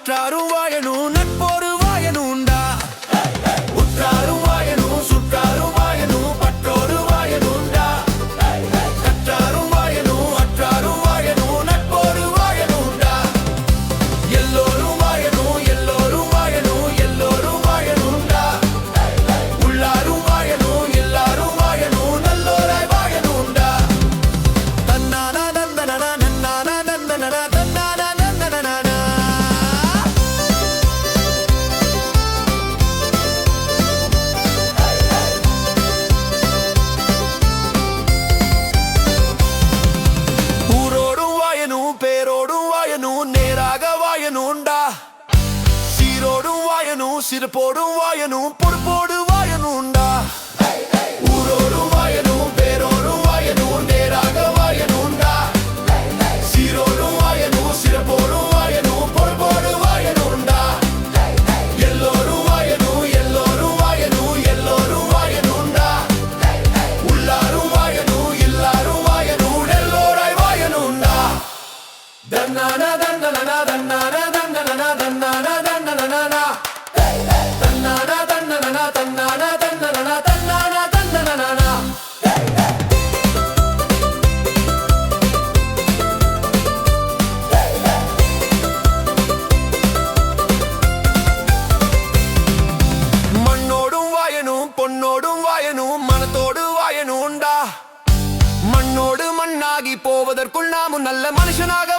அற்றாரும் வாழணும் நட்போரு வாழணும்டா. உற்றாரும் வாழணும் சுற்றாரும் வாழணும் பற்றோரு வாழணும்டா. கற்றாரும் வாழணும் அற்றாரும் வாழணும் நட்போரு வாழணும்டா. எல்லோரும் வாழணும் எல்லோரும் வாழணும் எல்லோரும் வாழணும்டா. உள்ளாரும் வாழணும் எல்லாரும் வாழணும் நல்லோராய் வாழணும்டா. தன்னானா தந்தனனா நன்னானா தந்தனனா தன்னானா தந்தனனா. ஊரோடும் வாழணும் பேரோடும் வாழணும் நேராக வாழணும்டா. சீரோடும் வாழணும் சிறப்போடும் வாழணும் பொறுப்போடு வாழணும்டா. ஊரோடும் வாழணும் பேரோடும் வாழணும் நேராக வாழணும்டா. சீரோடும் வாழணும் சிறப்போடும் வாழணும் பொறுப்போடு வாழணும்டா. எல்லோரும் வாழணும் எல்லோரும் வாழணும் எல்லோரும் வாழணும்டா. உள்ளாரும் வாழணும் எல்லாரும் வாழணும் எல்லோராய் வாழணும்டா. தன்னானா தன்னனனா தன்னானா தன்னனனா தன்னானா தன்னனனா. தன்னானா தன்னனனா தன்னானா தன்னனனா தன்னானா தன்னனனா. மண்ணோடும் வாழணும் பொன்னோடும் வாழணும் மனத்தோடு வாழணும்டா. மண்ணோடு மண்ணாகி போவதற்குள் நாமும் நல்ல மனுஷனாக